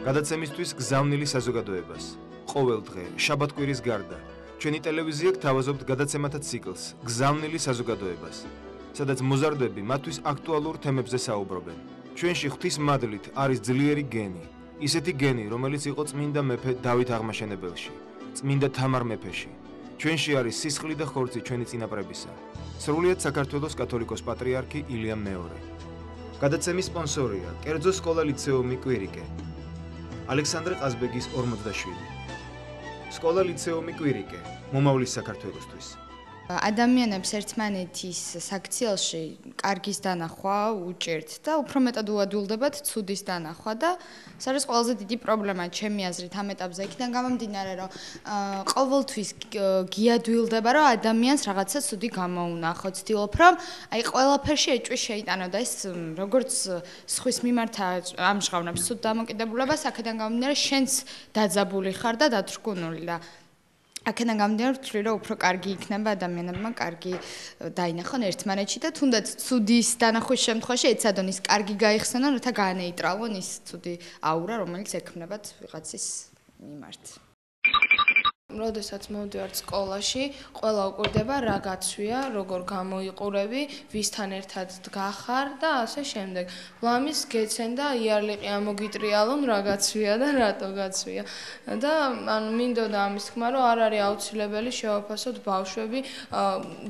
გადაცემისთვის გზავნილი საზოგადოებას. ყოველ დღე, შაბათ-კვირის გარდა, ჩვენი ტელევიზია გთავაზობთ გადაცემათა ციკლს გზავნილი საზოგადოებას, სადაც მოზარდები მათთვის აქტუალურ თემებზე საუბრობენ. ჩვენში ღვთის მადლით არის ძლიერი გენი, ისეთი გენი, რომელიც იყო წმინდა მეფე დავით აღმაშენებელში, წმინდა თამარ მეფეში. ჩვენში არის სისხლი და ხორცი ჩვენი წინაპრებისა. სრულიად საქართველოს კათოლიკოს პატრიარქი ილიამ მეორე. გადაცემის სპონსორია კერძო სკოლა ლიცეუმი კვირიკე. ალექსანდრე ყაზბეგის 47. სკოლა ლიცეუმი კვირიკე, მომავლის საქართველოსთვის. ადამიანებს ერთმანეთის საქციელში კარგის დანახვა უჭირთ და უფრო მეტად უადვილდებათ ცუდის დანახვა და ეს არის ყველაზე დიდი პრობლემა ჩემი აზრით ამ ეტაპზე. იქიდან გამომდინარე, რომ ყოველთვის გიადვილდება, რომ ადამიანს რაღაცა ცუდი გამოუნახო. ცდილობ, რომ აი ყველაფერში ეჭვი შეიტანო და ეს როგორც სხვის მიმართ ამჟღავნებს ცუდ დამოკიდებულებას, აქედან გამომდინარე, შენც დაძაბული ხარ და დათრგუნული და აქედან გამომდინარე ვთვლი, რომ უფრო კარგი იქნება ადამიანებმა კარგი დაინახონ ერთმანეთში და თუნდაც ცუდის დანახვის შემთხვევაში ეცადონ ის კარგი გაიხსენონ, რათა გაანეიტრალონ ის ცუდი აურა, რომელიც ექმნებათ ვიღაცის მიმართ. როდესაც მოვდივართ სკოლაში, ყველა უკვირდება რა გაცვია, როგორ გამოიყურები, ვისთან ერთად დგახარ და ასე შემდეგ. ლამის გეცენ და იარლიყი ამოგიტრიალონ რა გაცვია და რატო გაცვია. და ანუ მინდოდა ამის თქმა, რომ არ არის აუცილებელი შევაფასოთ ბავშვები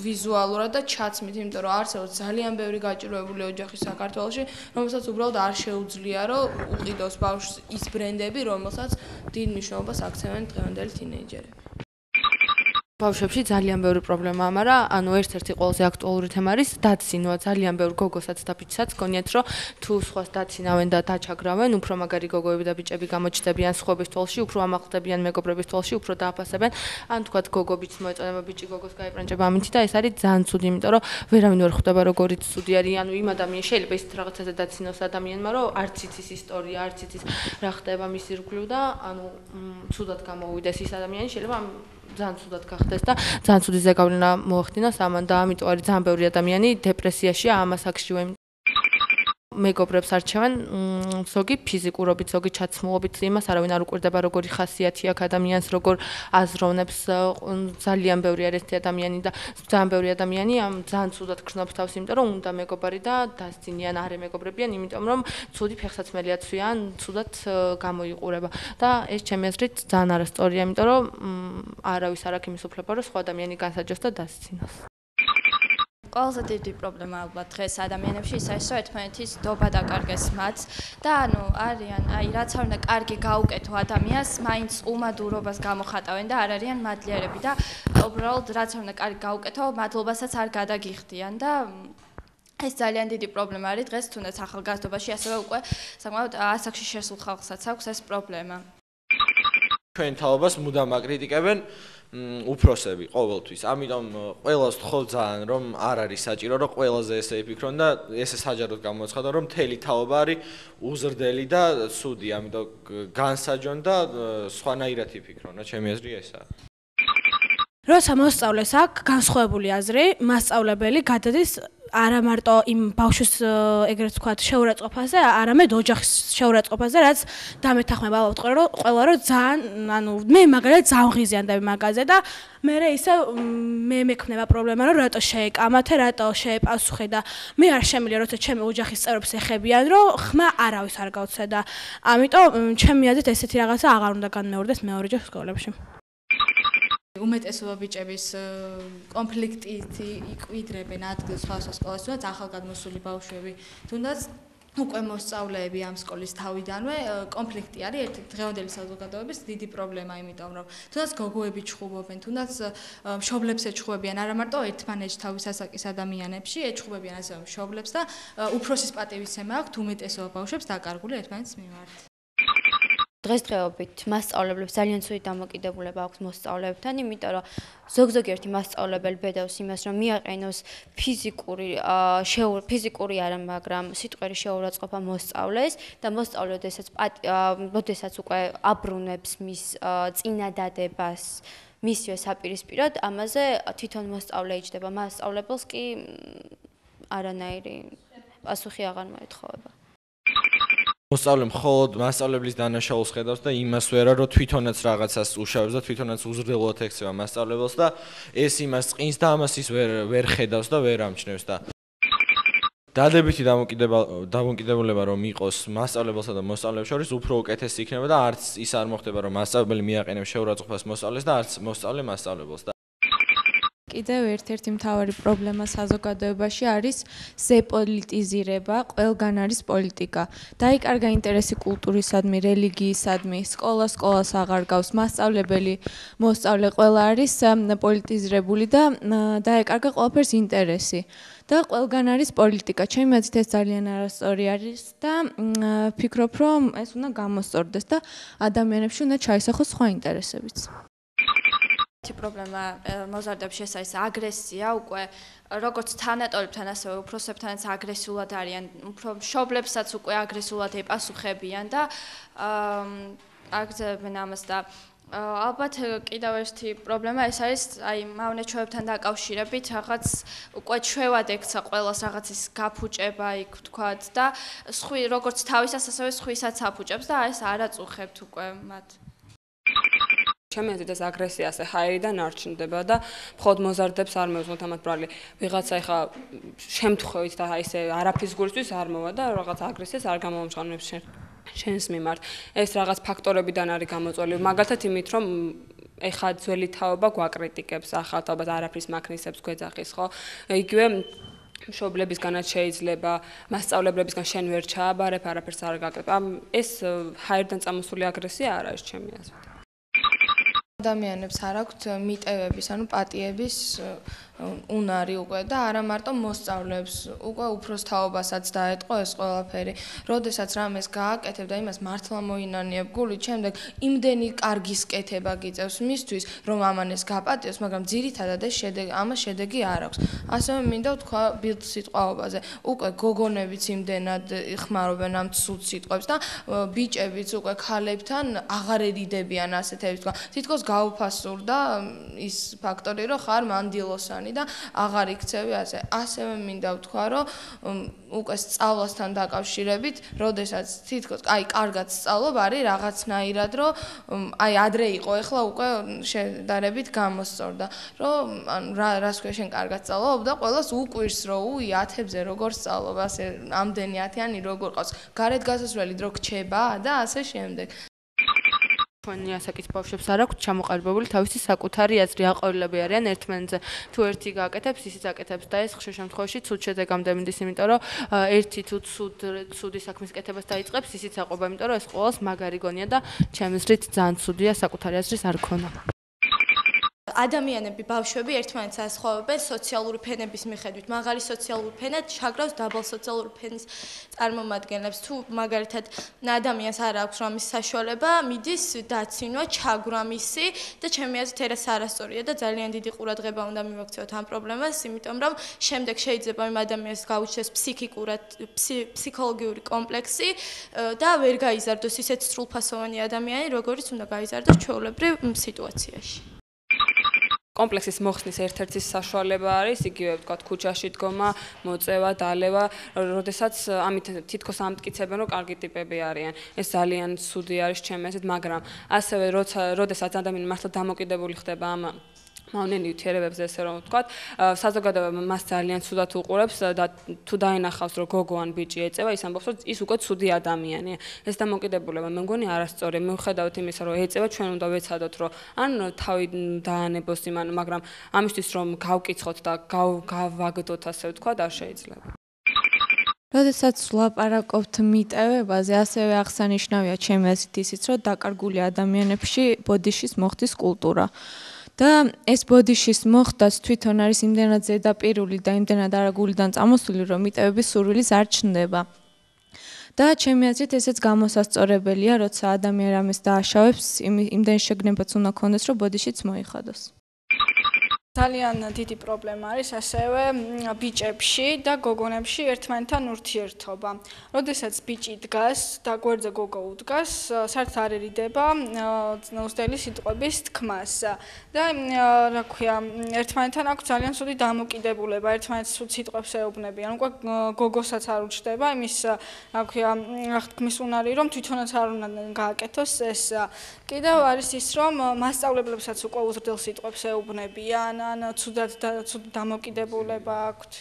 ვიზუალურად და ჩაცმით, იმიტომ რომ არსებობს ძალიან ბევრი გაჭირვებული ოჯახი საქართველოში, რომელსაც უბრალოდ არ შეუძლია, რომ უყიდოს ბავშვს ის ბრენდები, რომელსაც დიდ მნიშვნელობას აქცევენ დღევანდელი თინეიჯერები. ბავშვებში ძალიან ბევრი პრობლემაა, მაგრამ ანუ ერთ-ერთი ყველაზე აქტუალური თემა არის დაცინვა. ძალიან ბევრი გოგოსაც და ბიჭსაც გონიათ, რომ თუ სხვას დაცინავენ და დაჩაგრავენ, უფრო მაგარი გოგოები და ბიჭები გამოჩნდებიან სხვების თვალში, უფრო ამაყრდებიან მეგობრების თვალში, უფრო დააფასებენ. ან თქვათ გოგობიც მოეწონება ბიჭი გოგოს გაიბრანჭება ამით და ეს არის ძალიან ცუდი, იმიტომ რომ ვერავინ ვერ ხვდება როგორი ცუდი არის. ანუ იმ ადამიანს შეიძლება ის რაღაცაზე დაცინოს ადამიანმა, რომ არც იცის ისტორია, არც იცის რა ხდება მის ირგვლივ და ანუ ცუდად გამოვიდეს ის ადამიანი, შეიძლება ძალიან ცუდად გახდეს და ძალიან ცუდი ზეგავლენა მოახდინოს ამან და ამიტომ არის ძალიან ბევრი ადამიანი დეპრესიაშია ამას აქშივე. მეგობრებს არჩევენ ზოგი ფიზიკურობით, ზოგი ჩაცმულობით, იმას არავინ არ უკვირდება როგორი ხასიათი აქვს ადამიანს, როგორ აზროვნებს. ძალიან ბევრი არის ეს ადამიანი და ძალიან ბევრი ადამიანი ამ ძალიან ცუდად გრძნობს თავს, იმიტომ რომ უნდა მეგობარი და დასცინიან, არ ემეგობრებიან, იმიტომ რომ ცუდი ფეხსაცმელი აცვიან, ცუდად გამოიყურება. და ეს ჩემი აზრით ძალიან არასწორია, იმიტომ რომ არავის არ აქვს იმის უფლება, რომ სხვა ადამიანი განსაჯოს და დასცინოს. ყველაზე დიდი პრობლემა ალბათ დღეს ადამიანებში ის არის, რომ ერთმანეთის დობა დაკარგეს მათ და ანუ არიან, აი რაც არ უნდა კარგი გაუკეთო ადამიანს, მაინც უმადურობას გამოხატავენ და არ არიან მადლიერები და უბრალოდ რაც არ უნდა კარგი გაუკეთო, მადლობასაც არ გადაგიხდიან და ეს ძალიან დიდი პრობლემა არის დღეს, თუნდაც ახალგაზრდობაში, ასევე უკვე საკმაოდ ასაკში შესულ ხალხსაც აქვს ეს პრობლემა. ჩვენ თაობას მუდამ აკრიტიკებენ უფროსები ყოველთვის. ამიტომ ყველას ვთხოვ ძალიან, რომ არ არის საჭირო, რომ ყველაზე ესე იფიქრონ და ესე საჯაროდ გამოაცხადა, რომ მთელი თაობა არის უზრდელი და ცუდი, ამიტომ განსაჯონ და სხვანაირად იფიქრონ, რა ჩემი აზრი ესაა. როცა მოსწავლეს აქვს განსხვავებული აზრი, მასწავლებელი გადადის არა მარტო იმ ბავშვის ეგრეთ ვთქვათ შეურაცხყოფაზე, არამედ ოჯახის შეურაცხყოფაზე, რაც დამეთანხმება ალბათ ყველა რომ ძალიან, ანუ მე მაგალითად ძალიან ღიზიანდები მაგაზე და მე ისე მე მექნება პრობლემა, რომ რატო შეეკამათე, რატო შეეპასუხე და მე არ შემიძლია, როცა ჩემი ოჯახის წევრებს ეხებიან, რომ ხმა არავის არ გავცე და ამიტომ ჩემი აზრით ესეთი რაღაცა აღარ უნდა განმეორდეს მეორეჯერ სკოლებში. უმეტესობა ბიჭების კონფლიქტით იკვიდრებენ ადგილს სხვადასხვა სკოლაში, თუნდაც ახალგადმოსული ბავშვები, თუნდაც უკვე მოსწავლეები ამ სკოლის თავიდანვე კონფლიქტი არის ერთ დღევანდელი საზოგადოების დიდი პრობლემა, იმიტომ რომ თუნდაც გოგოები ჩხუბობენ, თუნდაც მშობლებს ეჩხუბებიან, არა მარტო ერთმანეთში თავის ასაკის ადამიანებში, ეჩხუბებიან ასევე მშობლებს და უფროსის პატივისცემა აქვთ უმეტესობა ბავშვებს დაკარგული ერთმანეთის მიმართ. დღესდღეობით მასწავლებლებს ძალიან ცუდი დამოკიდებულება აქვს მოსწავლეებთან, იმიტომ რომ ზოგ-ზოგიერთი მასწავლებელი ბედავს იმას, რომ მიაყენოს ფიზიკური არა, მაგრამ სიტყვერი შეურაცხყოფა მოსწავლეს და მოსწავლე ოდესაც უკვე აბრუნებს მის წინადადებას მისივე საპირისპიროდ, ამაზე თვითონ მოსწავლე იჯდება, მასწავლებელს კი არანაირი პასუხი აღარ მოეთხოვება. მოსწავლე მხოლოდ მასწავლებლის დანაშაულს ხედავს და იმას ვერა რომ თვითონაც რაღაცას უშავებს და თვითონაც უზრდილოდ ექცევა მასწავლებელს და ეს იმას წინს და ამას ის ვერ ხედავს და ვერ ამჩნევს და დადებითი დამოკიდებულება რომ იყოს მასწავლებელსა და მოსწავლეებს შორის უფრო უკეთესი იქნება და არც ის არ მოხდება რომ მასწავლებელი მიაყენებს შეურაცხყოფას მოსწავლეს და არც მოსწავლე მასწავლებელს და კიდევ ერთ-ერთი მთავარი პრობლემა საზოგადოებაში არის ზეპოლიტიზირება, ყველგან არის პოლიტიკა. დაიკარგა ინტერესი კულტურისადმი, რელიგიისადმი, სკოლას აღარ გავს, მასწავლებელი, მოსწავლე ყველა არის პოლიტიზირებული და დაეკარგა ყველაფერს ინტერესი. და ყველგან არის პოლიტიკა. ჩემი აზრით ეს ძალიან არასწორი არის და ფიქრობ, რომ ეს უნდა გამოსწორდეს და ადამიანებში უნდა ჩაისახოს სხვა ინტერესებიც. პრობლემა მოზარდებში ეს არის აგრესია, უკვე როგორც თანატოლებთან, ასევე უფროსებთანაც აგრესიულად არიან, უფრო მშობლებსაც უკვე აგრესიულად ეპასუხებიან და აგრძელებენ ამას და ალბათ კიდევ ერთი პრობლემა ეს არის აი მავნე-ჩვევებთან დაკავშირებით რაღაც უკვე ჩვევად ექცა ყველას რაღაცის გაფუჭება იქ ვთქვათ და როგორც თავისას ასევე სხვისაც აფუჭებს და ეს არ აწუხებთ უკვე მათ ჩემი აზრით ეს აგრესია ასე ჰაერიდან არ ჩნდება და მხოლოდ მოზარდებს არ მევზმოთ ამათ ბრალი. ვიღაცა ეხა შემთხვევით და აი ესე არაფრის გულისთვის არ მოვა და რაღაც აგრესიას არ გამომჟღავნებს შენს მიმართ. ეს რაღაც ფაქტორებიდან არის გამოწვეული. მაგალითად იმით რომ ეხა ძველი თაობა გვაკრიტიკებს, ახალ თაობას არაფრის მაქნისებს გვეძახის, ხო? იგივე მშობლებისგანაც შეიძლება, მასწავლებლებისგან შენ ვერ ჩააბარებ, არაფერს არ გაკეთებ. ეს ჰაერიდან წამოსული აგრესია არ არის ჩემი აზრით. ადამიანებს არ აქვთ მიტევების, ანუ პატიების უნარი უკვე და არა მარტო მოსწავლეებს, უკვე უფროს თაობასაც დაეტყო ეს ყველაფერი. როდესაც რამეს გააკეთებ და იმას მართლა მოინანიებ გულით, შემდეგ იმდენი კარგის კეთება გიწევს მისთვის, რომ ამან ეს გაპატიოს, მაგრამ ძირითადად ეს ამას შედეგი არ აქვს. ასევე მინდა ვთქვა ბილდ სიტყვაობაზე. უკვე გოგონებიც იმდენად იხმარობენ ამ ცუდ სიტყვებს და ბიჭებიც უკვე ქალებთან აღარ ერიდებიან ასეთების თქვა. თითქოს გაუფასურდა ის ფაქტორი, რომ ხარ მანდილოსანი და აღარ იქცევი ასე. ასევე მინდა ვთქვა, რომ უკვე სწავლასთან დაკავშირებით, როდესაც თითქოს აი კარგად სწავლობ, არის რაღაცნაირად, რომ აი ადრე იყო, ეხლა უკვე შედარებით გამოსწორდა, რომ რას ქვია შენ კარგად სწავლობ და ყველას უკვირს, რომ უი 10-ზე როგორ სწავლობ, ასე ამდენი 10-იანი როგორ ყავს. გარეთ გასასვლელი დრო გრჩება და ასე შემდეგ. ჩვენი ასაკის ბავშვებს არ აქვთ ჩამოყალიბებული თავისი საკუთარი აზრი, აყოლილები არიან ერთმანეთზე. თუ ერთი გააკეთებს, ისიც აკეთებს და ეს ხშირ შემთხვევაში ცუდ შედეგამდე მიდის, იმიტომ რომ ერთი თუ ცუდი საქმის კეთებას დაიწყებს, ისიც აყვება, იმიტომ რომ ეს ყოველს მაგარი გონია და ჩემი აზრით ძალიან ცუდია საკუთარი აზრის არ ქონა. ადამიანები, ბავშვები ერთმანეთს ასხვავებენ სოციალური ფენების მიხედვით. მაღალი სოციალური ფენა ჩაგრავს დაბალ სოციალური ფენის წარმომადგენლებს. თუ მაგალითად ადამიანს არ აქვს რამის საშუალება, მიდის დაცინვა, ჩაგვრა მისი და ჩემი აზრით ეს არასწორია და ძალიან დიდი ყურადღება უნდა მივაქცევთ ამ პრობლემას, იმიტომ რომ შემდეგ შეიძლება იმ ადამიანს გაუჩნდეს ფსიქოლოგიური კომპლექსი და ვერ გაიზარდოს ისეთ სრულფასოვანი ადამიანი, როგორიც უნდა გაიზარდოს ჩვეულებრივ სიტუაციაში. კომპლექსის მოხსნის ერთ-ერთი საშუალება არის იგივე ვთქვათ ქუჩაში დგომა, მოწევა, დალევა, როდესაც ამით თითქოს ამტკიცებენ რომ კარგი ტიპები არიან. ეს ძალიან ცუდი არის ჩემი აზრით, მაგრამ ასევე როდესაც ადამიანი მართლა დამოკიდებული ხდება ამ მავნე ნივთიერებებზე, ესე რომ ვთქვათ, საზოგადოება მას ძალიან ცუდად უყურებს და თუ დაინახავს რომ გოგო ან ბიჭი ეწევა, ის ამბობს რომ ის უკვე ცუდი ადამიანია. ეს დამოკიდებულება მე მგონი არასწორია. მიუხედავად იმისა რომ ეწევა, ჩვენ უნდა ვეცადოთ რომ ან თავი დაანებოს იმან, მაგრამ ამისთვის რომ გავკითხოთ და გავაგდოთ, ასე ვთქვათ, არ შეიძლება. როდესაც ვლაპარაკობთ მიტევებაზე, ასევე აღსანიშნავია ჩემი აზრით ისიც, რომ დაკარგული ადამიანებში ბოდიშის მოხდის კულტურა. და ეს ბოდიშის მოხდაც თვითონ არის იმდენად ზედაპირული და იმდენად არაგულიდან წამოსული, რომ მიტევების სურვილის არ ჩნდება. და ჩემი აზრით ესეც გამოსასწორებელია, როცა ადამიანი რამეს დააშავებს, იმდენ შეგნებაც უნდა ქონდეს, რომ ბოდიშიც მოიხადოს. ძალიან დიდი პრობლემა არის ასევე ბიჭებში და გოგონებში ერთმანეთთან ურთიერთობა. როდესაც ბიჭი დგას და გვერდზე გოგო უდგას, საერთოდ არ ერიდება უცდელი სიტყვების თქმას. და რა ქვია, ერთმანეთთან აქვს ძალიან ცუდი დამოკიდებულება, ერთმანეთს ცუდ სიტყვებს ეუბნებიან. უკვე გოგოსაც არ უჩნდება იმის, რა ქვია, აღთქმის უნარი, რომ თვითონაც არ უნდა გააკეთოს ეს. კიდევ არის ის, რომ მასწავლებლებსაც უკვე უზრდელ სიტყვებს ეუბნებიან. ან ცუდად დამოკიდებულება აქვთ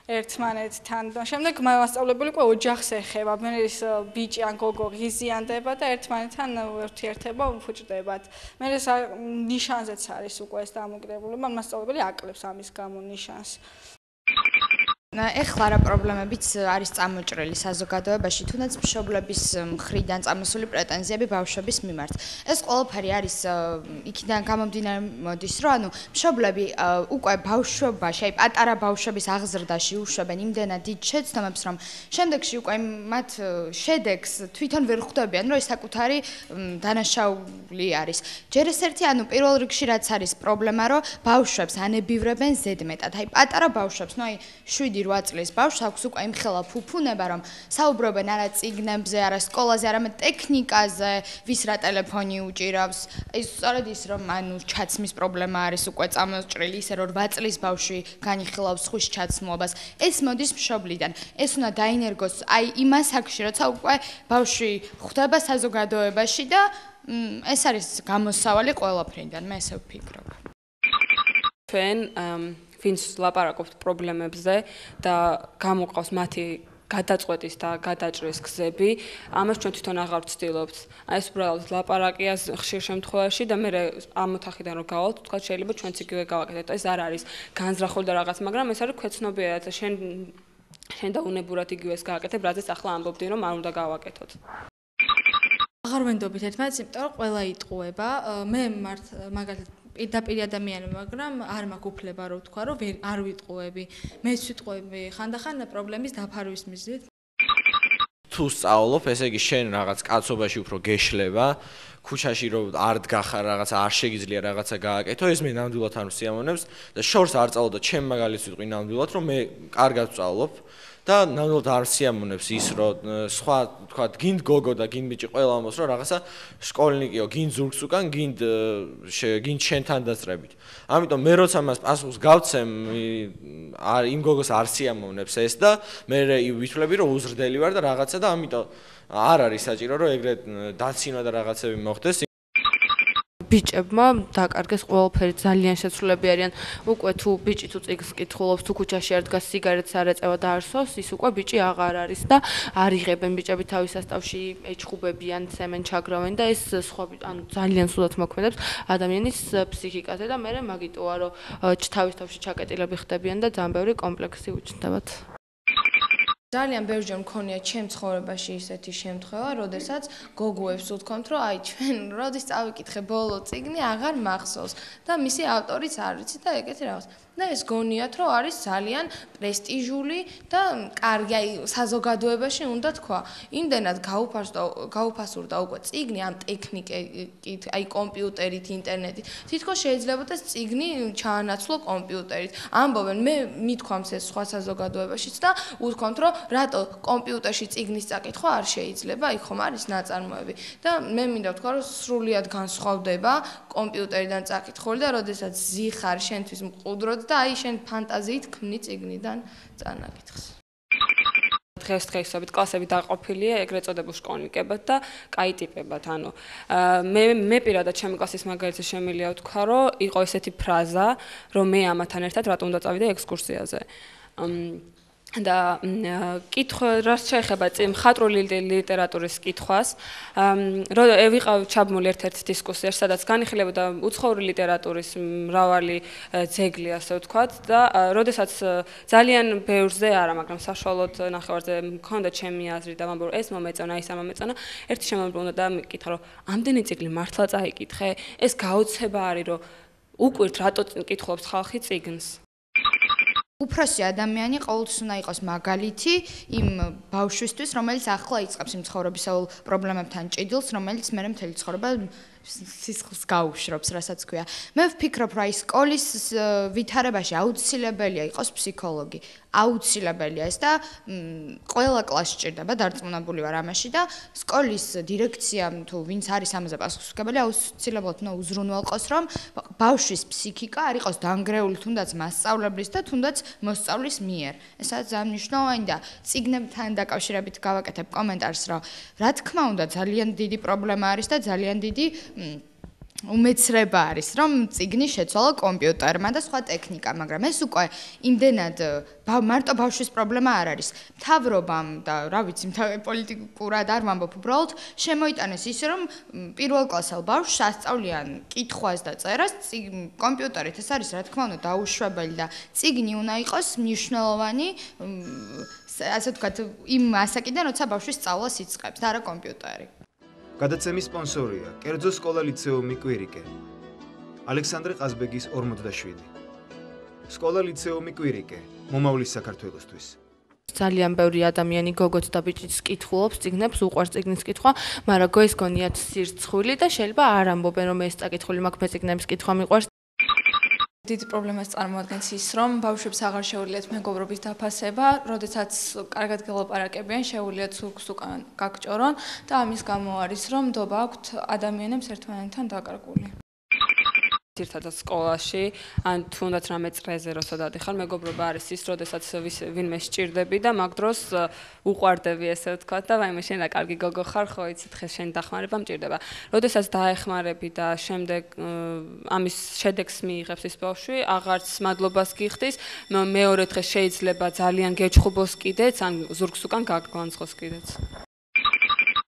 ერთმანეთთან და შემდეგ მასწავლებელი უკვე ოჯახს ეხება, მე ის ბიჭი ან გოგო ღიზიანდება და ერთმანეთთან ურთიერთობა უფუჭდებათ. მე ეს ნიშანზეც არის უკვე ეს დამოკიდებულება, მასწავლებელი აკლებს ამის გამო ნიშანს. ეხლა რა პრობლემებიც არის წამოჭრილი საზოგადოებაში, თუნდაც მშობლების მხრიდან წამოსული პრეტენზიები ბავშვების მიმართ. ეს ყველაფერი არის იქიდან გამომდინარე მოდის, რომ ანუ მშობლები უკვე ბავშვობაში, აი პატარა ბავშვების აღზრდაში უშვებენ იმდენად დიდ შეცდომებს, რომ შემდეგში უკვე მათ შედეგს თვითონ ვერ ხვდებიან, რომ ეს საკუთარი დანაშაული არის. ჯერ ეს ერთი, ანუ პირველ რიგში რაც არის პრობლემა, რომ ბავშვებს ანებივრებენ ზედმეტად. აი პატარა ბავშვებს, ნუ აი 7-8 წლის ბავშვს აქვს უკვე იმხელა ფუფუნება, რომ საუბრობენ არა წიგნებზე, არა სკოლაზე, არამედ ტექნიკაზე, ვის რა ტელეფონი უჭირავს. ეს სწორედ ის, რომ ანუ ჩაცმის პრობლემა არის უკვე წამოჭრილი, ისე რომ 8 წლის ბავშვი განიხილავს ხვის ჩაცმულობას. ეს მოდის მშობლიდან. ეს უნდა დაინერგოს აი იმ ასაკში, როცა უკვე ბავშვი ხვდება საზოგადოებაში და ეს არის გამოსავალი ყველაფრიდან, მე ესე ვფიქრობ. ჩვენ ვინც ლაპარაკობთ პრობლემებზე და გამოყავს მათი გადაწყვეტის და გადაჭრის გზები, ამას ჩვენ თვითონ აღარ ვცდილობთ. აი ეს უბრალოდ ლაპარაკია ხშირ შემთხვევაში და მე ამ ოთახიდან რომ გავალთ, თქვა შეიძლება ჩვენც იგივე გავაკეთოთ. ეს არ არის განზრახული და რაღაც, მაგრამ ეს არის ქვეცნობიერად. შენ და უნებურად იგივეს გააკეთებ, რაზეც ახლა ამბობდი, რომ არ უნდა გავაკეთოთ. აღარ ვენდობთ ერთმანეთს, იმიტომ რომ ყველა იტყუება. მე მაგალითად პირდაპირ ადამიანი, მაგრამ არ მაქვს უფლება რომ ვთქვა, რომ არ ვიტყუები. მეც ვიტყუები ხანდახან პრობლემის დაფარვის მიზნით. თუ სწავლობ, ესე იგი შენ რაღაც კაცობაში უფრო გეშლება, ქუჩაში რომ არ დგახარ, რაღაცა არ შეგიძლია რაღაცა გააკეთო, ეს მე ნამდვილად არ ვსიამოვნებს და შორს არ წავალ და ჩემ მაგალითს ვიტყვი ნამდვილად, რომ მე კარგად ვსწავლობ. და ნამდვილად არ სიამოვნებს ის, რომ სხვა თქვა გინდ გოგო და გინდ ბიჭი ყველა ამბობს, რომ რაღაცა სკოლნიკიო, გინდ ზურგს უკან, გინდ შენთან დაძრებით. ამიტომ მე როცა მას პასუხს გავცემ, იმ გოგოს არ სიამოვნებს ეს და მე ვითვლები, რომ უზრდელი ვარ და რაღაცა და ამიტომ არ არის საჭირო, რომ ეგრეთ დაცინვა და რაღაცები მოხდეს. ბიჭებმა დაკარგეს ყველაფერი, ძალიან შეცვლილები არიან. უკვე თუ ბიჭი თუ წიგნს კითხულობს, თუ ქუჩაში არ დგას სიგარეტს არ ეწევა და არ სვავს, ის უკვე ბიჭი აღარ არის და არ იღებენ ბიჭები თავის სასწავში, ეჩხუბებიან, ცემენ, ჩაგრავენ და ეს სხვა ანუ ძალიან სულად მოქმედებს ადამიანის ფსიქიკაზე და მე მაგიტოა რომ თავის თავში ჩაკეტილები ხდებიან და ძალიან ბევრი კომპლექსი უჩნდებათ. ძალიან ბევრჯერ მქონია ჩემ ცხოვრებაში ისეთი შემთხვევა, როდესაც გოგოებს უთქვამთ, რომ აი ჩვენ როდის წავიკითხე ბოლო წიგნი, აღარ მახსოვს და მისი ავტორიც არ ვიცი და ეგეთი რაღაც. და ეს გონიათ, რომ არის ძალიან პრესტიჟული და კარგი, აი საზოგადოებაში უნდა თქვა. იმდენად გაუფასურდა უკვე წიგნი ამ ტექნიკით, აი კომპიუტერით, ინტერნეტით. თითქოს შეიძლებოდა წიგნი ჩაანაცვლო კომპიუტერით. ამბობენ, მე მithქვამს ეს სხვა საზოგადოებაშიც და უთქვამთ, რომ რატო კომპიუტერში წიგნის წაკითხვა არ შეიძლება, იქ ხომ არის ნაწარმოები. და მე მინდა ვთქვა, რომ სრულიად განსხვავდება კომპიუტერიდან წაკითხული და როდესაც ზიხარ შენთვის მყუდრო და აი შენ ფანტაზიით ქმნი წიგნიდან წანაკითხს. დღესდღეობით კლასები დაყოფილია ეგრეთ წოდებულ შკოლნიკებად და კაი ტიპებად. ანუ მე პირადად ჩემი კლასის მაგალითზე შემიძლია ვთქვა, რომ იყო ესეთი ფრაზა, რომ მე ამათთან ერთად რატომ უნდა წავიდე ექსკურსიაზე. და კითხვა რაც შეეხება მხატვრული ლიტერატურის კითხვას, რომ ვიყავ ჩაბმული ერთ-ერთ დისკუსიაში, სადაც განიხილებოდა უცხოური ლიტერატურის მრავალი ძეგლი, ასე ვთქვათ, და როდესაც ძალიან ბევრზე არა, მაგრამ საშუალოდ ნახევარზე მქონდა ჩემი აზრი და ვამბობ, ეს მომეწონა, ის არ მომეწონა, ერთი შემოbrunდა უნდა და მიკითხა, რომ ამდენი წიგნი მართლა წაიკითხე, ეს გაოცება არის, რომ უკვირთ რატო კითხულობს ხალხი წიგნს. უფროსი ადამიანი ყოველთვის უნდა იყოს მაგალითი იმ ბავშვისთვის, რომელიც ახლა იწყებს იმ ცხოვრებისეულ პრობლემებთან ჭიდილს, რომელიც მერე მთელი ცხოვრება სისხლს გაუშვებს, რასაც ქვია. მე ვფიქრობ, რომ აი სკოლის ვითარებაში აუცილებელია იყოს ფსიქოლოგი. აუცილებელია ეს და ყველა კლასში ჭირდება, დარწმუნებული ვარ ამაში და სკოლის დირექციამ თუ ვინც არის ამაზე პასუხისმგებელი, აუცილებლად უნდა უზრუნველყოს, რომ ბავშვის ფსიქიკა არ იყოს დანგრეული თუნდაც მასწავლებლის და თუნდაც მოსწავლის მიერ. ესაც ძალიან მნიშვნელოვანი და წიგნებთან დაკავშირებით გავაკეთებ კომენტარს, რომ რა თქმა უნდა ძალიან დიდი პრობლემა არის და ძალიან დიდი უმეცრება არის, რომ წიგნი შეცვალა კომპიუტერმა და სხვა ტექნიკამ, მაგრამ ეს უკვე იმდენად მარტო ბავშვის პრობლემა არ არის. მთავრობამ და რა ვიცი, პოლიტიკურად არ ვამბობ, უბრალოდ შემოიტანეს ისე, რომ პირველ კლასელ ბავშვს ასწავლიან კითხვას და წერას კომპიუტერით. ეს არის, რა თქმა უნდა, დაუშვებელი და წიგნი უნდა იყოს მნიშვნელოვანი, ასე ვთქვათ, იმ ასაკიდან, როცა ბავშვი სწავლას იწყებს და არა კომპიუტერი. გადაცემის სპონსორია კერძო სკოლა ლიცეუმი კვირიკე. ალექსანდრე ყაზბეგის 47. სკოლა ლიცეუმი კვირიკე, მომავლის საქართველოსთვის. ძალიან ბევრი ადამიანი გოგოც და ბიჭიც კითხულობს წიგნებს, უყვარს წიგნის კითხვა, მაგრამ გოის გონიათ სირცხვილი და შეიძლება არ ამბობენ რომ ეს წაკითხული მაქვს, მე წიგნების კითხვა მიყვარს. დიდი პრობლემას წარმოადგენს ის, რომ ბავშვებს აღარ შეუძლიათ მეგობრობის დაფასება, როდესაც კარგად გელაპარაკებიან, შეუძლიათ ზურგს უკან გაგჭორონ და ამის გამო არის, რომ ნდობა აქვთ ადამიანებს ერთმანეთთან დაკარგული. ერთადაც სკოლაში, ან თუნდაც რამე წრეზე როცა დადიხარ, მეგობრობა არის ის, როდესაც ვინმე სჭირდები და მაგ დროს უყვარდები, ესე ვთქვათ და ვაიმე შენ რა კარგი გოგო ხარ, ხო იცი დღეს შენ დახმარება მჭირდება. როდესაც დაეხმარები და შემდეგ ამის შედეგს მიიღებს ის ბავშვი, აღარც მადლობას გიხდის, მეორე დღე შეიძლება ძალიან გეჩხუბოს კიდეც, ან ზურგს უკან გაგვანცხოს კიდეც.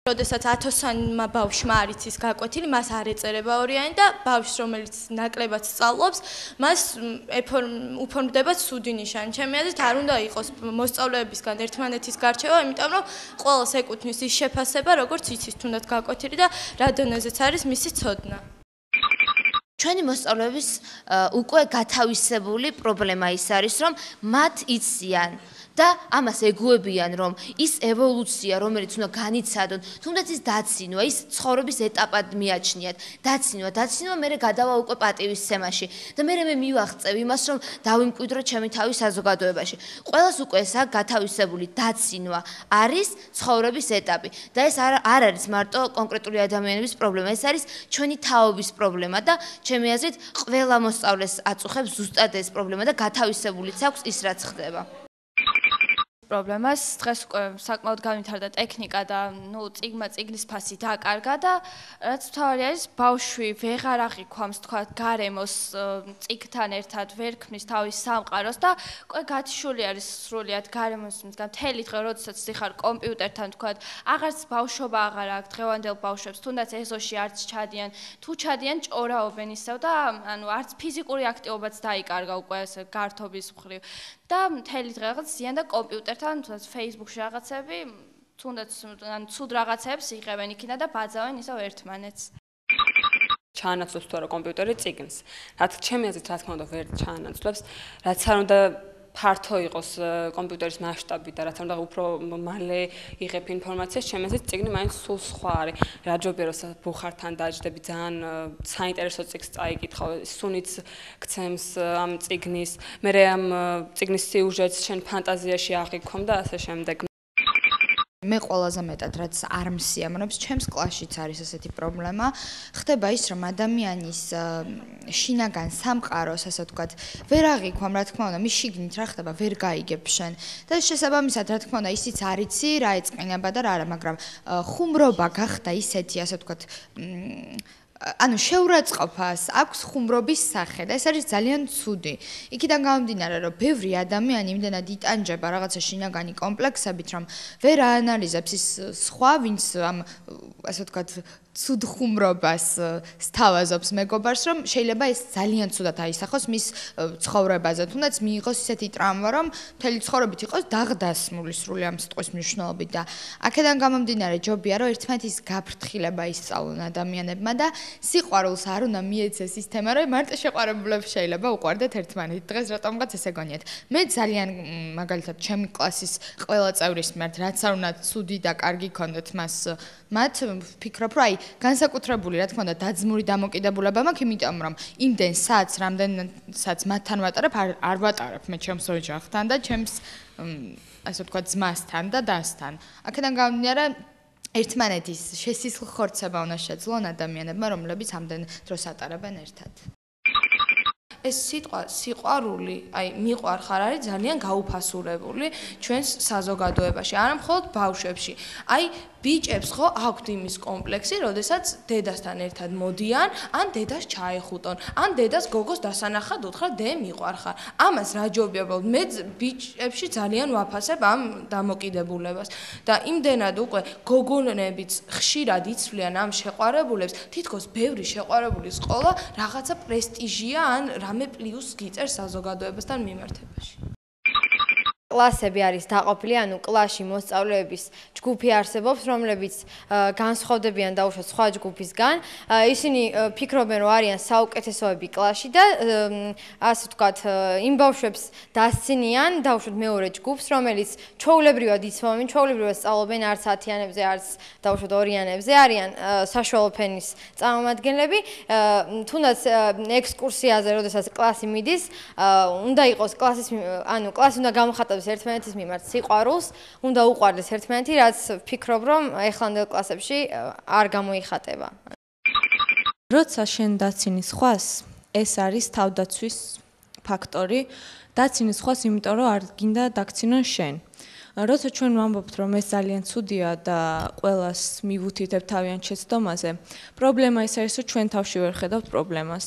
როდესაც 100-სანმა ბავშვმა არის ის გაკვეთილი, მას არ ეწერება ორიანი და ბავშვს, რომელიც ნაკლებად სწავლობს, მას უფორმდება ცუდი ნიშანი. ჩემი აზრით, არ უნდა იყოს მოსწავლეებისგან ერთმანეთის გარჩევა, იმიტომ რომ ყველას ეკუთვნის ის შეფასება, როგორც იცის თუნდაც გაკვეთილი და რა დონეზეც არის მისი ცოდნა. ჩვენი მოსწავლეების უკვე გათავისებული პრობლემა ის არის, რომ მათ იციან და ამას ეგუებიან, რომ ის ევოლუცია, რომელიც უნდა განიცადონ, თუნდაც ის დაცინვა, ის ცხოვრების ეტაპად მიაჩნიათ. დაცინვა, მერე გადავა უკვე პატივისცემაში და მერე მე მივაღწევ იმას, რომ დავიმკვიდრო ჩემი თავი საზოგადოებაში. ყველას უკვე ეს გათავისებული დაცინვა არის ცხოვრების ეტაპი და ეს არ არის მარტო კონკრეტული ადამიანების პრობლემა, ეს არის ჩვენი თაობის პრობლემა და ჩემი აზრით, ყველა მოსწავლეს აწუხებს ზუსტად ეს პრობლემა და გათავისებულიც აქვს ის, რაც ხდება. პრობლემას დღეს უკვე საკმაოდ განვითარდა ტექნიკა და წიგნის ფასი დაკარგა და რაც თავი არის ბავშვი ვეღარ აღიქვამს თქვა გარემოს წიგთან ერთად ვერ ქმნის თავის სამყაროს და უკვე გათიშული არის სრულიად გარემოს მისგან მთელი დღე როდესაც იხარ კომპიუტერთან თქვა აღარც ბავშვობა აღარ აქვს დღევანდელ ბავშვებს თუნდაც ეზოში არც ჩადიან თუ ჩადიან ჭორაობენ ისევ და ანუ არც ფიზიკური აქტივობაც დაიკარგა უკვე ესე გართობის მხრივ და მთელი დღე რაღაც ზიან და კომპიუტერთან თუნდაც Facebook-ში რაღაცები თუნდაც ან ცუდ რაღაცებს იღებენ იქიდან და ბაძავენ ისევ ერთმანეთს. ჩაანაცვლებს თუ არა კომპიუტერი წიგნს. რაც ჩემი აზრით რა თქმა უნდა ვერ ჩაანაცვლებს, რაც არ უნდა ფართო იყოს კომპიუტერის მასშტაბი და რაც არ უნდა უფრო მალე იღებ ინფორმაციას, ჩემი აზრით წიგნი მაინც სულ სხვა არის. რა ჯობია რომ ბუხართან დაჯდები ძალიან საინტერესო წიგნს წაიკითხავ, სუნიც გცემს ამ წიგნის, მე ამ წიგნის სიუჟეტს შენ ფანტაზიაში აღიქვამ და ასე შემდეგ. მე ყველაზე მეტად რაც არ მსიამოვნებს, ჩემს კლასშიც არის ესეთი პრობლემა. ხდება ის, რომ ადამიანის შინაგან სამყაროს, ასე ვთქვათ, ვერ აღიქვამ, რა თქმა უნდა, მის შიგნით რა ხდება, ვერ გაიგებ შენ. და შესაბამისად, რა თქმა უნდა, ისიც არიცი, რა ეწყინება და რა არა, მაგრამ ხუმრობა გახდა ისეთი, ასე ვთქვათ, ანუ შეურაცხყოფას აქვს ხუმრობის სახე და ეს არის ძალიან ცუდი. იქიდან გამომდინარე, რომ ბევრი ადამიანი იმდენად იტანჯება რაღაცა შინაგანი კომპლექსებით, რომ ვერ აანალიზებს ის სხვა, ვინც ამ ასე ვთქვათ ცუდ ხუმრობას სთავაზობს მეგობარს, რომ შეიძლება ეს ძალიან ცუდად აისახოს მის ცხოვრებაზე, თუნდაც მიიღოს ისეთი ტრავმა, რომ მთელი ცხოვრებით იყოს დაღდასმული სრული ამ სიტყვის მნიშვნელობით და აქედან გამომდინარე ჯობია, რომ ერთმანეთის გაფრთხილება ისწავლონ ადამიანებმა და სიყვარულს არ უნდა მიეცეს ის თემა, რომ მარტო შეყვარებულებს შეიძლება უყვარდეთ ერთმანეთს. დღეს რატომღაც ესე გონიათ. მე ძალიან მაგალითად ჩემი კლასის ყველა წევრის მიმართ რაც არ უნდა ცუდი და კარგი ქონდეთ მათ ვფიქრობ, რომ აი განსაკუთრებული რა თქმა უნდა დაძმური დამოკიდებულება მაქვს, იმიტომ რომ იმდენ საათს, რამდენსაც მათთან ვატარებ, არ ვატარებ მე ჩემს ოჯახთან და ჩემს ასე ვთქვათ ძმასთან და დასთან. აქედან გამომდინარე ერთმანეთის შესისხლხორცება უნდა შეძლონ ადამიანებმა, რომლებიც ამდენ დროს ატარებენ ერთად. ეს სიტყვა სიყვარული, აი მიყვარხარ არის ძალიან გაუფასურებული ჩვენს საზოგადოებაში, არა მხოლოდ ბავშვებში. აი ბიჭებს ხო აქვთ იმის კომპლექსი, როდესაც დედასთან ერთად მოდიან, ან დედას ჩაეხუტონ, ან დედას გოგოს დასანახად უთხრა დე მიყვარხარ. ამას რა ჯობია, მე ბიჭებში ძალიან ვაფასებ ამ დამოკიდებულებას და იმდენად უკვე გოგონებიც ხშირად იცვლიან ამ შეყვარებულებს, თითქოს ბევრი შეყვარებულის ყოლა რაღაცა პრესტიჟია ან რამე პლუსს გიწერს საზოგადოებასთან მიმართებაში. კლასები არის დაყოფილი, ანუ კლასში მოსწავლეების ჯგუფი არსებობს, რომლებიც განსხვავდებიან დაუშვათ სხვა ჯგუფისგან. ისინი ფიქრობენ, რომ არიან საუკეთესოები კლასში და ასე ვთქვათ, იმ ბავშვებს დასცინიან დაუშვათ მეორე ჯგუფს, რომელიც ჩვეულებრივად იცმობენ, ჩვეულებრივად სწავლობენ არც 10-იანებზე, არც დაუშვათ 2-იანებზე, არიან საშუალო ფენის წარმომადგენლები. თუნდაც ექსკურსიაზე, როდესაც კლასი მიდის, უნდა იყოს კლასი უნდა გამოხატოს ერთმანეთის მიმართ სიყვარულს, უნდა უყვარდეს ერთმანეთი, რაც ვფიქრობ, რომ ეხლანდელ კლასებში არ გამოიხატება. როცა შენ დაცინი სხვას, ეს არის თავდაცვის ფაქტორი. დაცინი სხვას, იმიტომ რომ არ გინდა დაქცინონ შენ. როცა ჩვენ ვამბობთ, რომ ეს ძალიან ცუდია და ყველას მივუთითებთ თავიანთ შეცდომაზე, პრობლემა ის არის, რომ ჩვენ თავში ვერ ხედავთ პრობლემას.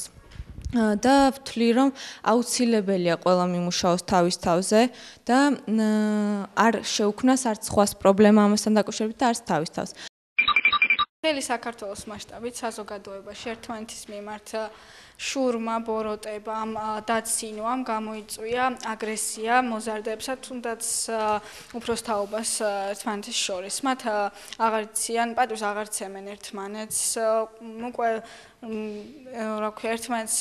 და ვთვლი, რომ აუცილებელია ყველა მიმუშაოს თავის თავზე და არ შეუქმნას არც სხვას პრობლემა ამასთან დაკავშირებით და არც თავის თავს. მთელი საქართველოს მასშტაბით საზოგადოებაში ერთმანეთის მიმართ შურმა, ბოროტებამ, დაცინვამ გამოიწვია აგრესია მოზარდებსა, თუნდაც უფროსთაობას ერთმანეთის შორის. მათ აღარ იციან, პატივს აღარ ცემენ ერთმანეთს, უკვე რა ქვია, ერთმანეთს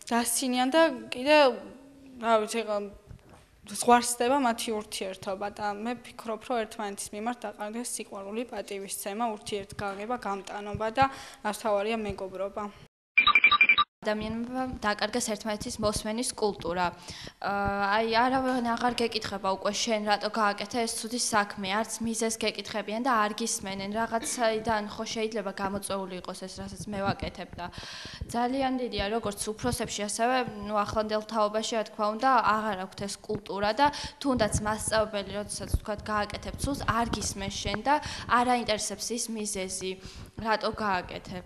დასცინიან და კიდე რა ვიცი, ზღვარსდება მათი ურთიერთობა და მე ვფიქრობ, რომ ერთმანეთის მიმართ დაყარდეს სიყვარული, პატივისცემა, ურთიერთგაგება, გამტანობა და ასთავარია მეგობრობა. ადამიანებმა დაკარგეს ერთმანეთის მოსმენის კულტურა. აი არავინ აღარ გეკითხება უკვე შენ რატო გააკეთე ეს ცუდი საქმე, არც მიზეს გეკითხებიან და არ გისმენენ. რაღაცაიდან ხო შეიძლება გამოწვეული იყოს ეს, რასაც მე ვაკეთებ და ძალიან დიდია როგორც უფროსებში, ასევე ახლანდელ თაობაში, რა თქმა უნდა, აღარ აქვთ ეს კულტურა და თუნდაც მასწავლებელი, როდესაც თქვა გააკეთებ ცუდს, არ გისმენს შენ და არ აინტერესებს ის მიზეზი, რატო გააკეთებ.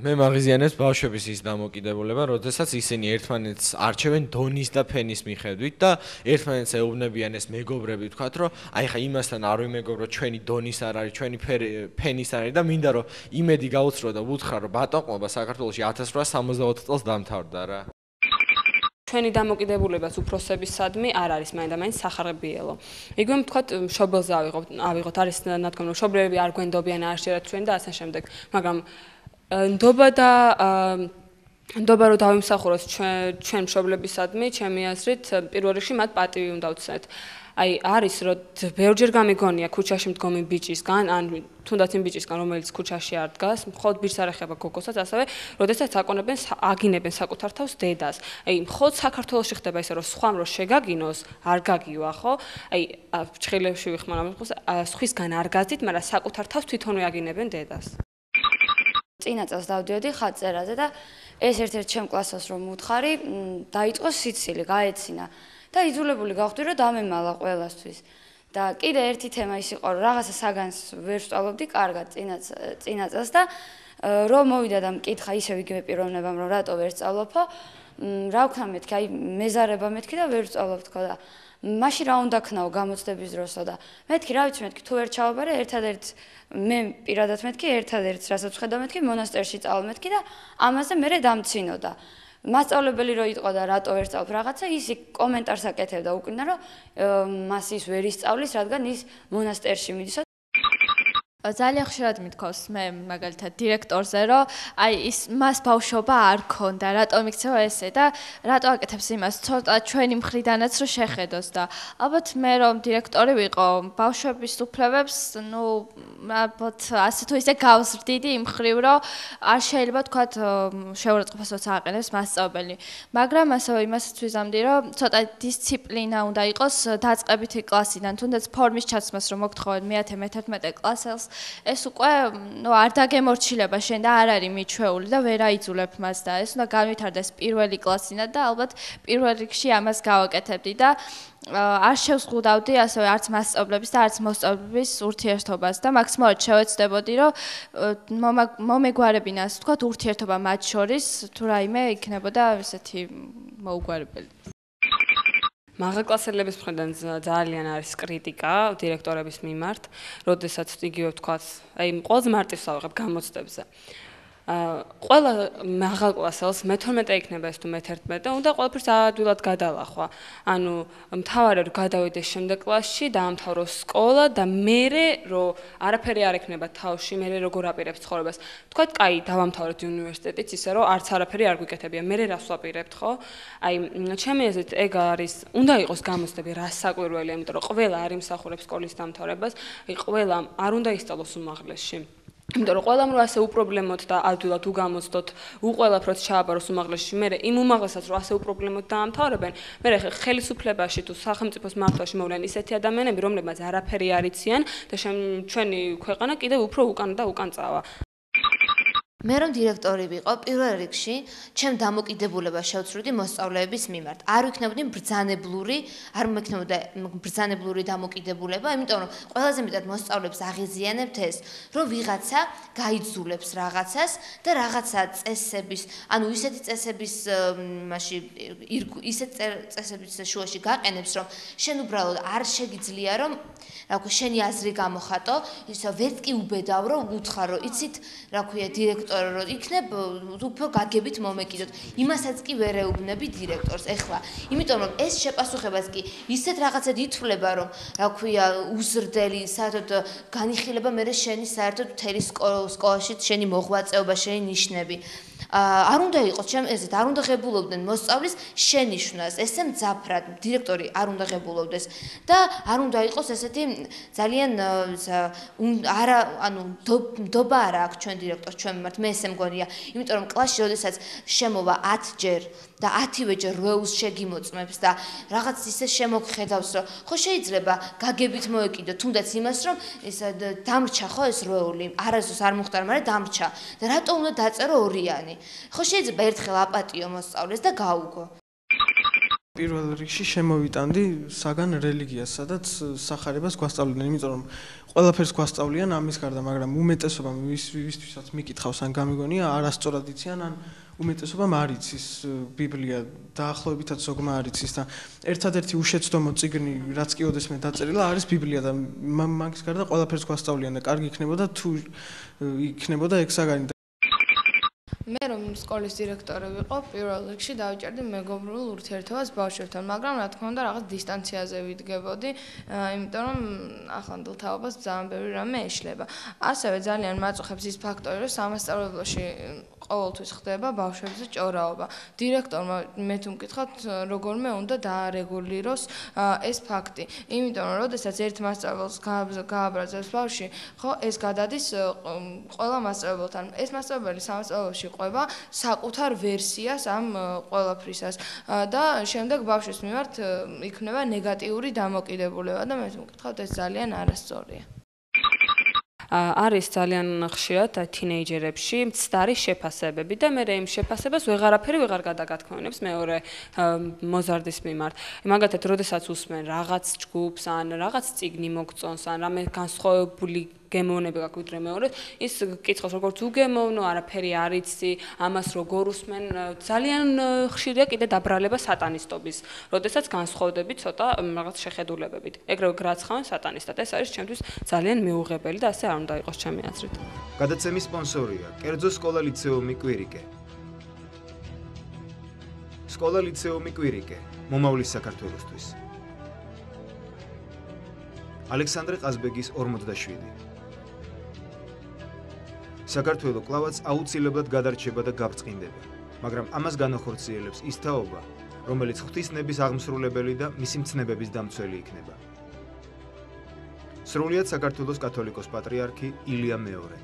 მე მაღიზიანებს ბავშვების ის დამოკიდებულება, როდესაც ისინი ერთმანეთს არჩევენ დონის და ფენის მიხედვით და ერთმანეთს ეუბნებიან ეს მეგობრები, ვთქვათ, რომ აი ხა იმასთან არ ვიმეგობრო, ჩვენი დონის არ არის, ჩვენი ფენის არ არის და მინდა რომ იმედი გაუცრო და ვუთხრა, რომ ბატონყმობა საქართველოში 1864 წელს დამთავრდა რა. ჩვენი დამოკიდებულებას უფროსებისადმი არ არის მაინდა-მაინც სახარებიელო. იგივე ვთქვათ, მშობელზე ავიღოთ, არის ნათქვამი, რომ მშობლები არ გვენდობიან, არ შეერათ ჩვენ და ასე შემდეგ, მაგრამ ნდობა რო დავიმსახუროთ ჩვენ მშობლებისადმი, ჩემი აზრით, პირველ რიგში მათ პატივი უნდა ვცეთ. აი არის რომ ბევრჯერ გამიგონია ქუჩაში მდგომი ბიჭისგან, ან თუნდაც იმ ბიჭისგან, რომელიც ქუჩაში არ დგას, მხოლოდ ბირს არ ეხება გოგოსაც, ასევე როდესაც აგინებენ საკუთარ თავს დედას. აი მხოლოდ საქართველოში ხდება ისე, რომ სხვამ რო შეგაგინოს, არ გაგივა, ხო? აი ფრჩხილებში ვიხმარ ამას, სხვისგან არ გაზდით, მაგრამ საკუთარ თავს თვითონვე აგინებენ დედას. წინა წელს დავდიოდი ხატწერაზე და ეს ერთ-ერთ ჩემ კლასას რომ მუთხარი, დაიწყო სიცილი, გაეცინა და იძულებული გავხდი რომ დამემალა ყველასთვის. და კიდე ერთი თემა ის იყო, რომ რაღაცა საგანს ვერ ვსწავლობდი კარგად წინა წელს და რომ მოვიდა და მკითხა ისევ იგივე პიროვნებამ, რომ რატო ვერ სწავლობო, რა ვქნა მეთქი, აი მეზარება მეთქი და ვერ ვსწავლობ თქო და მაშინ რა უნდა ქნაო გამოცდების დროსო და მეთქი რა ვიცი მეთქი თუ ვერ ჩავაბარე ერთადერთ მე პირადად მეთქი ერთადერთს რასაც ვხედავ მეთქი მონასტერში წავალ მეთქი და ამაზე მე დამცინო და მასწავლებელი რო იყო და რატო ვერ სწავლობ რაღაცა ისი კომენტარს აკეთებდა უკინა რომ მას ის ვერ ისწავლის რადგან ის მონასტერში მიდის ძალიან ხშირად მithქოს მე მაგალითად დირექტორზე, რომ აი ის მას ბავშვობა არ ქონდა, რატომ იქცევა ესე და რატო აკეთებს იმას, ცოტა ჩვენი მხრიდანაც რომ შეხედოს და ალბათ მე რომ დირექტორი ვიყო, ბავშვების უფლებებს, ნუ ალბათ ასე თუ ისე გავზრდიდი იმ ხრივ, რომ არ შეიძლება თქვათ შეურაცხყოფასაც აყენებს მასწავლებელი, მაგრამ ასევე იმასაც ვიზამდი, რომ ცოტა დისციპლინა უნდა იყოს დაწყებითი კლასიდან, თუნდაც ფორმის ჩაცმას რომ მოგთხოვენ მე-11 კლასელს ეს უკვე ნუ არ დაგემორჩილება შენ და არ არის მიჩვეული და ვერ აიძულებ მას და ეს უნდა განვითარდეს პირველი კლასიდან და ალბათ პირველ რიგში ამას გავაკეთებდი და არ შევზღუდავდი ასევე არც მასწავლებლების და არც მოსწავლეების ურთიერთობას და მაქსიმალურად შევეცდებოდი რომ მომეგვარებინა ასე ვთქვათ ურთიერთობა მათ შორის თუ რაიმე იქნებოდა ესეთი მოუგვარებელი მაღალკლასელების მხრიდან ძალიან არის კრიტიკა დირექტორების მიმართ, როდესაც იგივე ვთქვათ, აი ყველაზე მარტივს ავიღებ გამოცდებზე. ყველა მაღალკლასელს მე-12 იქნება ეს თუ მე-11 და უნდა ყველაფერს ადვილად გადალახვა. ანუ მთავარი რომ გადავიდეს შემდეგ კლასში, დაამთავროს სკოლა და მერე რომ არაფერი არ ექნება თავში, მერე როგორ აპირებს ცხოვრებას. თქვათ, კაი, დავამთავრეთ უნივერსიტეტიც, ისე რომ არც არაფერი არ გვიკეთებია, მერე რას ვაპირებთ, ხო? აი, ჩემი აზრით, ეგ არის, უნდა იყოს გამოცდები რა საკვირველია, იმიტომ რომ ყველა არ იმსახურებს სკოლის დამთავრებას, ყველა არ უნდა ისწავლოს უმაღლესში. იმიტომ რომ ყველამ რო ასე უპრობლემოდ და ადვილად უგამოცდოთ, უყველაფროთ ჩააბაროს უმაღლესში, მე იმ უმაღლესაც რო ასე უპრობლემოდ დაამთავრებენ, მე ხელისუფლებაში თუ სახელმწიფოს მართვაში მოვლენ ისეთი ადამიანები, რომლებმაც არაფერი არ იციან და ჩვენი ქვეყანა კიდევ უფრო უკან და უკან წავა. მე რომ დირექტორი ვიყო, პირველ რიგში ჩემ დამოკიდებულებას შევცვლიდი მოსწავლეების მიმართ. არ ვიქნებოდი არ მექნებოდა ბრძანებლური დამოკიდებულება, იმიტომ რომ ყველაზე მეტად მოსწავლეებს აღიზიანებთ ეს, რომ ვიღაცა გაიძულებს რაღაცას და რაღაცა წესების, ანუ ისეთი წესების მასში ისეთ წესების შუაში გაყენებს, რომ შენ უბრალოდ არ შეგიძლია რომ რა ქვია, შენი აზრი გამოხატო, ისა ვერც კი უბედავ რომ უთხრა რომ იცით, რა ქვია, დირექტორი რომ იქნებ უფრო გაგებით მომეკიდოთ. იმასაც კი ვერ ეუბნები დირექტორს. ეხლა, იმიტომ რომ ეს შეპასუხებას კი ისეთ რაღაცად ითვლება, რომ რა ქვია, უზრდელი, საერთოდ განიხილება მე შენი საერთოდ მთელი სკოლაში შენი მოღვაწეობა, შენი ნიშნები. არ უნდა იყოს ჩემ ეზეთ, არ უნდა ღებულობდნენ მოსწავლის შენიშვნას, ესე მძაფრად დირექტორი არ უნდა ღებულობდეს და არ უნდა იყოს ესეთი ძალიან არა, ანუ ნდობა არა აქვს ჩვენ დირექტორს ჩვენ მიმართ, მე ესე მგონია, იმიტომ რომ კლასში როდესაც შემოვა 10 ჯერ და 10-ვე ჯერ როულს შეგიმოწმებს და რაღაც ისე შემოგხედავს, რომ ხო შეიძლება გაგებით მოეკიდო, თუნდაც იმას, რომ ეს დამრჩა ხო ეს როული, არასდროს არ მოხდა, მაგრამ დამრჩა და რატო უნდა დაწერო ორიანი? ხო შეიძლება ერთხელ აპატიო მოსწავლეს და გაუგო. პირველ რიგში შემოვიტანდი საგან რელიგიას, სადაც სახარებას გვასწავლდნენ, იმიტომ რომ ყველაფერს გვასწავლიან ამის გარდა, მაგრამ უმეტესობა ვისთვისაც მიკითხავს ან გამიგონია, არასწორად იციან ან უმეტესობამ არ იცის ბიბლია, დაახლოებითაც ზოგმა არ იცის და ერთადერთი უშეცდომო წიგნი, რაც კი ოდესმე დაწერილა, არის ბიბლია და მაგის გარდა ყველაფერს გვასწავლიან და კარგი იქნებოდა თუ იქნებოდა ეგ საგანი. მე რომ სკოლის დირექტორი ვიყო, პირველ რიგში დავიჭერდი მეგობრულ ურთიერთობას ბავშვებთან, მაგრამ რა თქმა უნდა რაღაც დისტანციაზე ვიდგებოდი, იმიტომ რომ ახლანდელ თაობას ძალიან ბევრი რამე ეშლება. ასევე ძალიან მაწუხებს ის ფაქტორი, რომ სამასწავლებლოში ყოველთვის ხდება ბავშვებზე ჭორაობა. დირექტორმა მე თუ მკითხავთ, როგორმე უნდა დაარეგულიროს ეს ფაქტი. იმიტომ რომ როდესაც ერთ მასწავლებელს გააბრაზებს ბავშვი, ხო, ეს გადადის ყველა მასწავლებელთან. ეს მასწავლებელი სამასწავლებლოში ყვება საკუთარ ვერსიას ამ ყველაფრისას და შემდეგ ბავშვის მიმართ იქნება ნეგატიური დამოკიდებულება და მე თუ მკითხავთ, ეს ძალიან არასწორია. არის ძალიან ხშირად თინეიჯერებში მცდარი შეფასებები და მე იმ შეფასებას ვეღარაფერი ვეღარ გადაგათქმევინებს მეორე მოზარდის მიმართ. მაგალითად, როდესაც უსმენ რაღაც ჯგუფს ან რაღაც წიგნი მოგწონს ან რამე განსხვავებული გემოვნები გაქვს ვიდრე მეორეს, ის კითხავს როგორც უგემოვნო, არაფერი არ იცი, ამას როგორ უსმენ, ძალიან ხშირია კიდე დაბრალება სატანისტობის, როდესაც განსხვავდები ცოტა რაღაც შეხედულებებით. ეგრევე გრაცხავენ სატანისტად. ეს არის ჩემთვის ძალიან მიუღებელი და ასე არ უნდა იყოს ჩემი აზრით. გადაცემის სპონსორია კერძო სკოლა ლიცეუმი კვირიკე. სკოლა ლიცეუმი კვირიკე, მომავლის საქართველოსთვის. ალექსანდრე ყაზბეგის 47 საქართველო კლავაც აუცილებლად გადარჩება და გაბრწყინდება, მაგრამ ამას განახორციელებს ის თაობა, რომელიც ღვთისნების აღმსრულებელი და მისი მცნებების დამცველი იქნება. სრულიად საქართველოს კათოლიკოს პატრიარქი ილია მეორე.